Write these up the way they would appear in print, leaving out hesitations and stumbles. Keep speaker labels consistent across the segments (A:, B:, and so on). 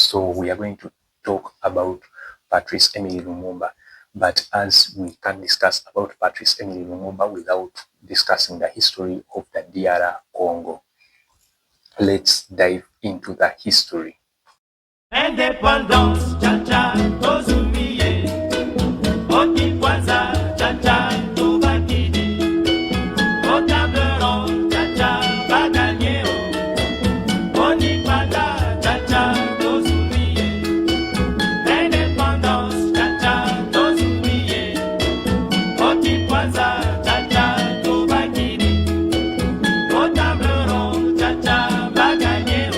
A: So we are going to talk about Patrice Lumumba. But as we can't discuss about Patrice Lumumba without discussing the history of the DR Congo, let's dive into the history.
B: Indépendance, cha-cha, tozumiye. Oti kwanza, cha-cha, tubakidi. Otableron, cha-cha, baganye o. Oni panda, cha-cha, tozumiye. Indépendance, cha-cha, tozumiye. Oti kwanza, cha-cha, tubakidi. Otableron, cha-cha, baganye o.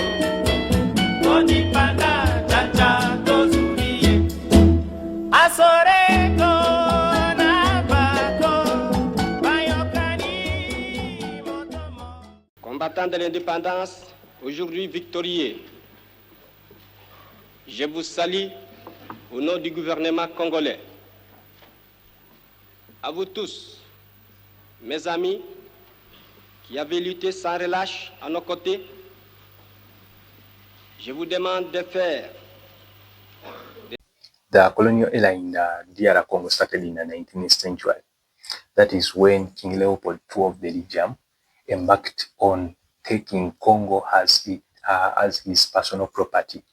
B: Oni panda.
C: Combattants de l'indépendance, aujourd'hui victorieux, je vous salue au nom du gouvernement congolais. À vous tous, mes amis, qui avez lutté sans relâche à nos côtés, je vous demande de faire.
A: The colonial era in the DR Congo started in the 19th century. That is when King Leopold II of Belgium embarked on taking Congo as his personal property.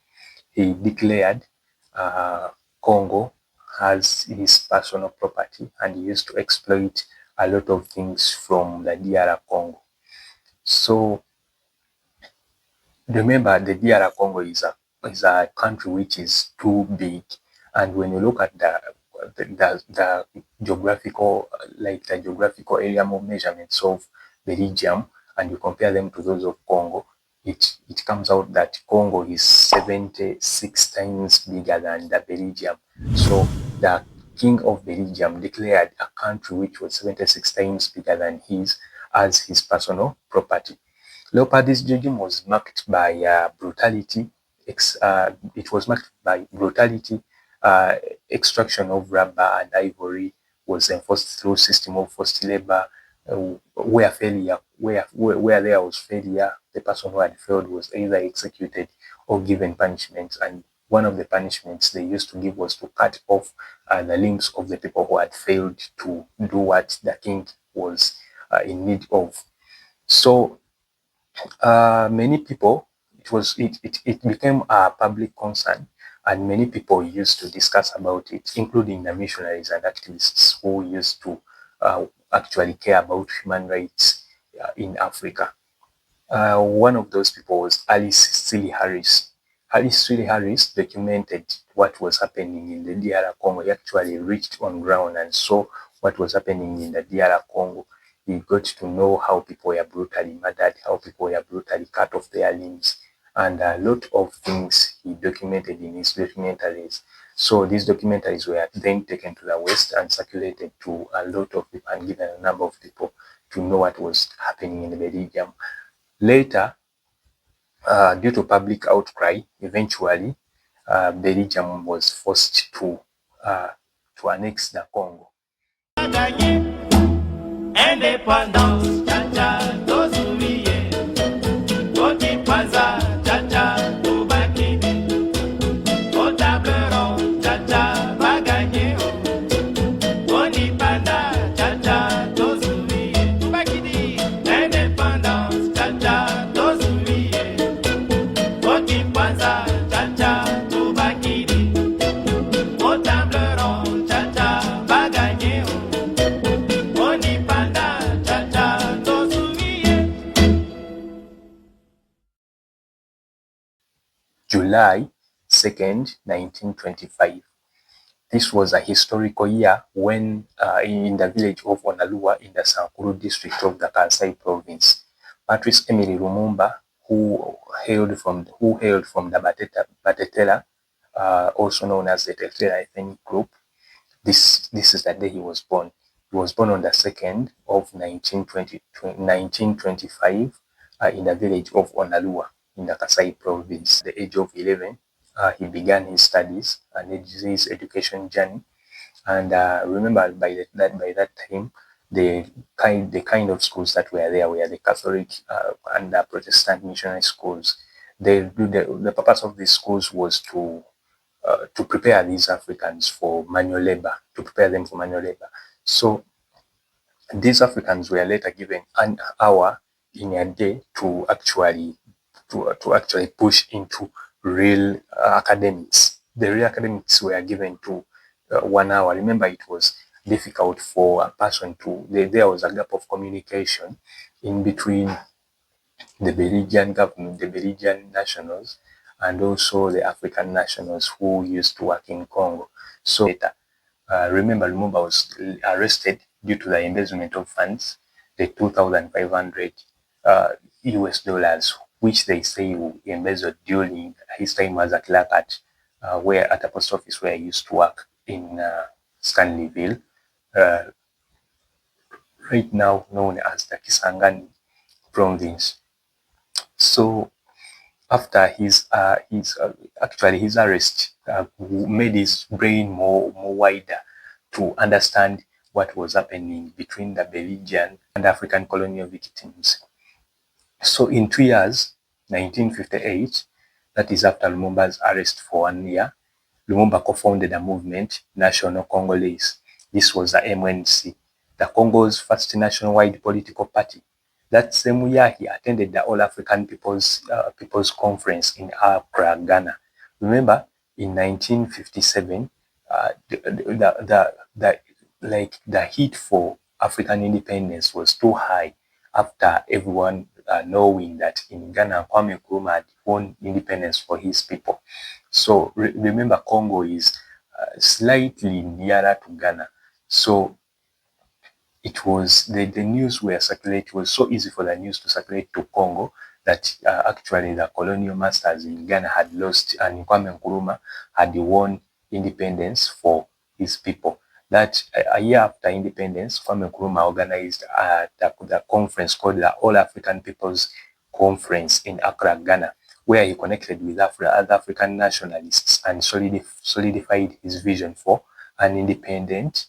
A: He declared Congo as his personal property, and he used to exploit a lot of things from the DR Congo. So remember, the DR Congo is a country which is too big, and when you look at the geographical area of measurements of Belgium and you compare them to those of Congo, it comes out that Congo is 76 times bigger than the Belgium. So the king of Belgium declared a country which was 76 times bigger than his as his personal property. Leopold's regime was marked by brutality. It was marked by brutality. Extraction of rubber and ivory was enforced through system of forced labor. Where there was failure, the person who had failed was either executed or given punishments. And one of the punishments they used to give was to cut off the limbs of the people who had failed to do what the king was in need of. So many people, it became a public concern, and many people used to discuss about it, including the missionaries and activists who used to actually care about human rights in Africa. One of those people was Alice Seeley Harris. Alice Seeley Harris documented what was happening in the DR Congo. He actually reached on ground and saw what was happening in the DR Congo. He got to know how people were brutally murdered, how people were brutally cut off their limbs, and a lot of things he documented in his documentaries. So these documentaries were then taken to the West and circulated to a lot of people and given a number of people to know what was happening in Belgium. Later, due to public outcry, eventually Belgium was forced to annex the Congo.
B: Indépendance, cha-cha, tozumiye. Oti kwanza, cha-cha, tubakidi. Otableron, cha-cha, baganye o. Oni panda, cha-cha, tozumiye. Tubakidi. Indépendance, cha-cha, tozumiye. Oti kwanza, cha-cha, tubakidi. Otableron, cha-cha, baganye o.
A: July 2nd, 1925. This was a historical year when in the village of Onalua in the Sankuru district of the Kansai province, Patrice Lumumba, who hailed from the Batetela, also known as the Tetela ethnic group, this is the day he was born. He was born on the 2nd of 1925 in the village of Onalua in the Kasai province. At the age of 11, he began his studies and his education journey. And remember, by that time, the kind of schools that were there were the Catholic and the Protestant missionary schools. The purpose of these schools was to prepare these Africans for manual labor, to prepare them for manual labor. So these Africans were later given an hour in a day to actually push into real academics. The real academics were given to 1 hour. Remember, it was difficult for a person to. There was a gap of communication in between the Belgian government, the Belgian nationals, and also the African nationals who used to work in Congo. So later, remember, Lumumba was arrested due to the embezzlement of funds, the 2,500 US dollars, which they say he embezzled during his time as a clerk at a post office where he used to work in Stanleyville, right now known as the Kisangani province. So after his arrest, made his brain more wider to understand what was happening between the Belgian and African colonial victims. So in 2 years, 1958, that is after Lumumba's arrest for 1 year, Lumumba co-founded a movement, National Congolese. This was the MNC, the Congo's first nationwide political party. That same year, he attended the All African People's Conference in Accra, Ghana. Remember, in 1957, the heat for African independence was too high after everyone knowing that in Ghana, Kwame Nkrumah had won independence for his people. So remember, Congo is slightly nearer to Ghana. So it was the news were circulated. It was so easy for the news to circulate to Congo that actually the colonial masters in Ghana had lost, and Kwame Nkrumah had won independence for his people. That a year after independence, Kwame Nkrumah organized the conference called the All African People's Conference in Accra, Ghana, where he connected with other African nationalists and solidified his vision for an independent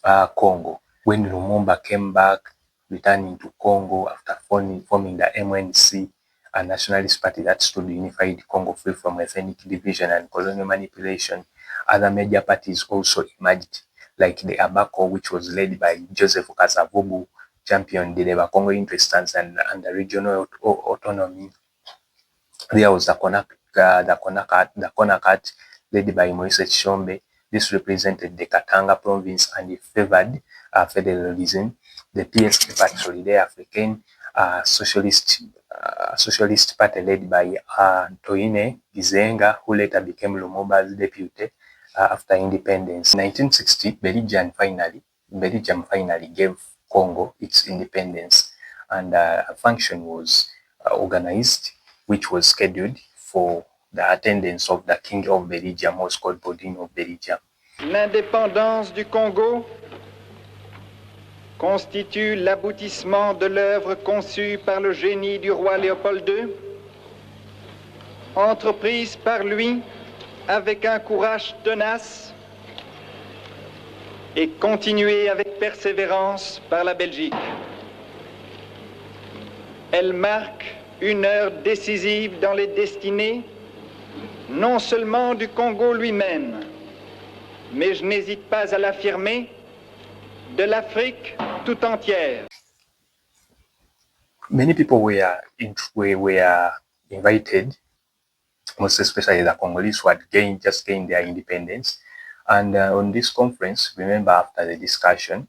A: Congo. When Lumumba came back, returning to Congo after forming the MNC, a nationalist party that stood unified Congo free from ethnic division and colonial manipulation, other major parties also emerged, like the ABACO, which was led by Joseph Kasavubu, championed the Congo Independence and the regional autonomy. There was the CONACAT, led by Moise Tshombe. This represented the Katanga province and it favored federalism. The PSP Parti Solidaire Africaine, socialist party led by Antoine Gizenga, who later became Lumumba's deputy after independence. In 1960, Belgium finally gave Congo its independence, and a function was organized, which was scheduled for the attendance of the King of Belgium, who was called Bodine of Belgium.
D: L'indépendance du Congo constitue l'aboutissement de l'œuvre conçue par le génie du roi Léopold II, entreprise par lui avec un courage tenace et continuée avec persévérance par la Belgique. Elle marque une heure décisive dans les destinées, non seulement du Congo lui-même, mais je n'hésite pas à l'affirmer, de l'Afrique tout entière.
A: Many people were invited, most especially the Congolese who had just gained their independence. And on this conference, remember, after the discussion,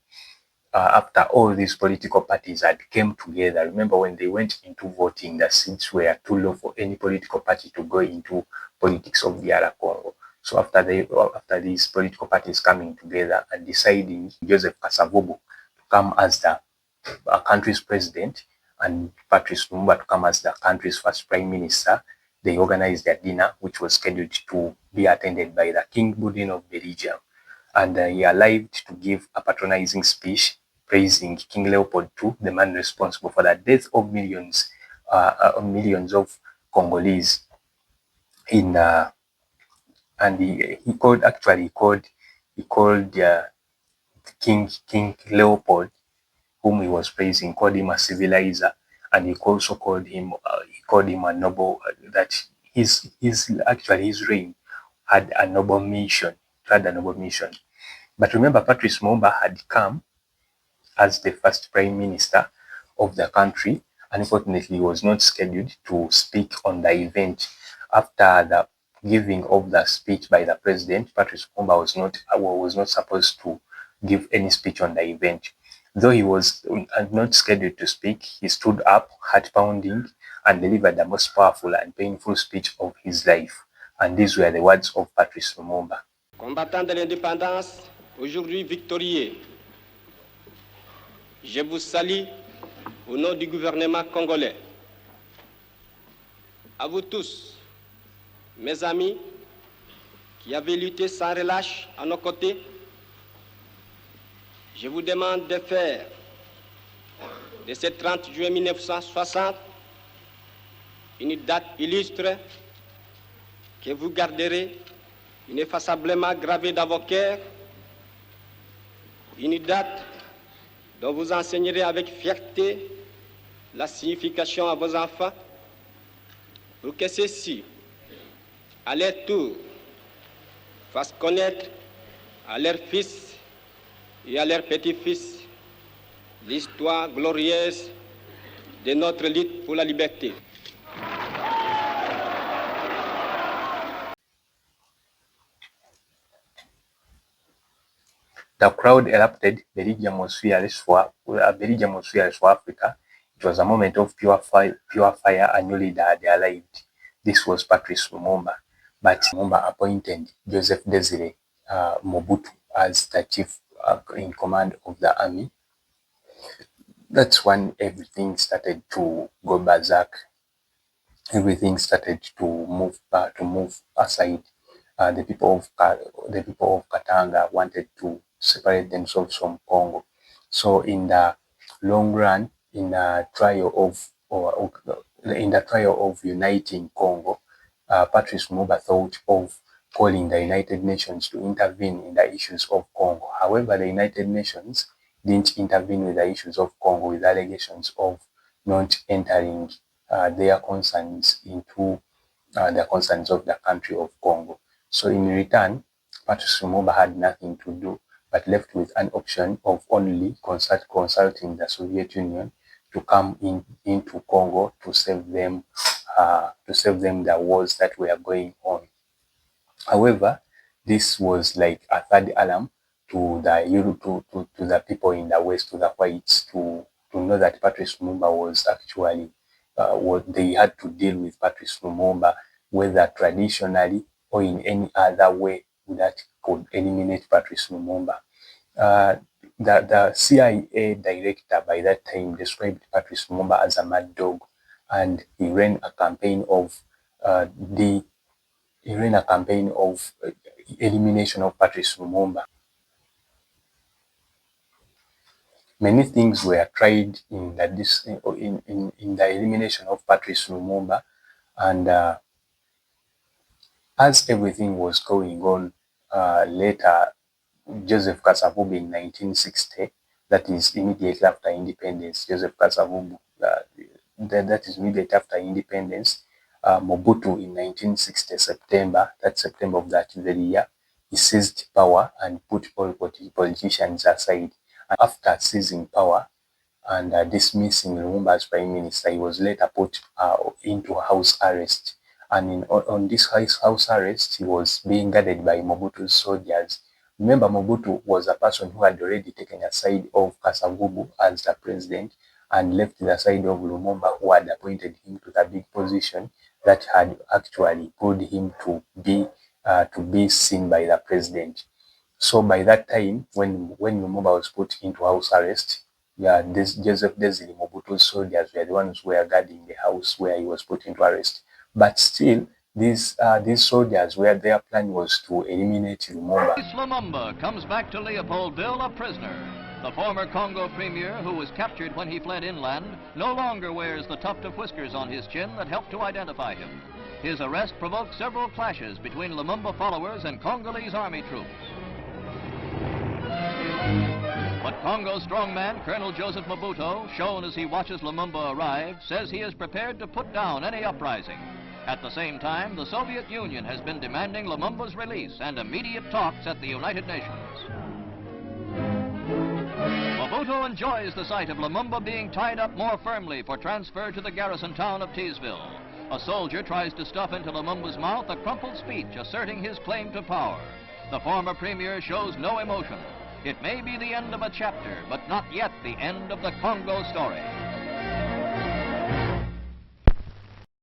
A: after all these political parties had came together, remember when they went into voting, the seats were too low for any political party to go into politics of the other Congo. So after these political parties coming together and deciding Joseph Kasavubu to come as the country's president and Patrice Lumumba to come as the country's first prime minister, they organized their dinner, which was scheduled to be attended by the King Bodine of Belgium. And he arrived to give a patronizing speech praising King Leopold II, the man responsible for the death of millions of Congolese. And he called King Leopold, whom he was praising, called him a civilizer, and he also called called him a noble, that his reign had a noble mission, But remember, Patrice Lumumba had come as the first prime minister of the country. Unfortunately, he was not scheduled to speak on the event. After the giving of the speech by the president, Patrice Lumumba was not supposed to give any speech on the event. Though he was not scheduled to speak, he stood up, heart pounding, and delivered the most powerful and painful speech of his life. And these were the words of Patrice Lumumba.
C: Combattants de l'indépendance, aujourd'hui victorieux, je vous salue au nom du gouvernement congolais. À vous tous, mes amis, qui avez lutté sans relâche à nos côtés, je vous demande de faire de ce 30 juin 1960 une date illustre que vous garderez ineffaçablement gravée dans vos cœurs, une date dont vous enseignerez avec fierté la signification à vos enfants, pour que ceux-ci, à leur tour, fassent connaître à leurs fils et à leurs petits-fils l'histoire glorieuse de notre lutte pour la liberté.
A: The crowd erupted. Belgium was fearless for Africa. It was a moment of pure fire. A new leader had arrived. This was Patrice Lumumba. But Lumumba appointed Joseph Desire Mobutu as the chief in command of the army. That's when everything started to go berserk. Everything started to move aside. The people of Katanga wanted to separate themselves from Congo. So in the long run, in the trial of uniting Congo, Patrice Lumumba thought of calling the United Nations to intervene in the issues of Congo. However, the United Nations didn't intervene with the issues of Congo with allegations of not entering their concerns into the concerns of the country of Congo. So in return, Patrice Lumumba had nothing to do but left with an option of only consulting the Soviet Union to come into Congo to save them the wars that were going on. However, this was like a third alarm to the people in the West, to the whites, to know that Patrice Lumumba was actually what they had to deal with Patrice Lumumba, whether traditionally or in any other way that could eliminate Patrice Lumumba. The CIA director by that time described Patrice Lumumba as a mad dog, and he ran a campaign of elimination of Patrice Lumumba. Many things were tried in the elimination of Patrice Lumumba, and as everything was going on, later Joseph Kasavubu in 1960, that is immediately after independence, that is immediately after independence, Mobutu in 1960 September of that very year, he seized power and put all politicians aside. And after seizing power and dismissing Lumumba as prime minister, he was later put into house arrest. And on this house arrest, he was being guarded by Mobutu's soldiers. Remember, Mobutu was a person who had already taken a side of Kasavubu as the president and left the side of Lumumba, who had appointed him to the big position that had actually pulled him to be seen by the president. So by that time, when Lumumba was put into house arrest, Joseph Desire Mobutu's soldiers were the ones who were guarding the house where he was put into arrest. But still, these soldiers, where their plan was to eliminate Lumumba.
E: Patrice Lumumba comes back to Leopoldville a prisoner. The former Congo premier, who was captured when he fled inland, no longer wears the tuft of whiskers on his chin that helped to identify him. His arrest provoked several clashes between Lumumba followers and Congolese army troops. But Congo strongman Colonel Joseph Mobutu, shown as he watches Lumumba arrive, says he is prepared to put down any uprising. At the same time, the Soviet Union has been demanding Lumumba's release and immediate talks at the United Nations. Mobutu enjoys the sight of Lumumba being tied up more firmly for transfer to the garrison town of Teesville. A soldier tries to stuff into Lumumba's mouth a crumpled speech asserting his claim to power. The former premier shows no emotion. It may be the end of a chapter, but not yet the end of the Congo story.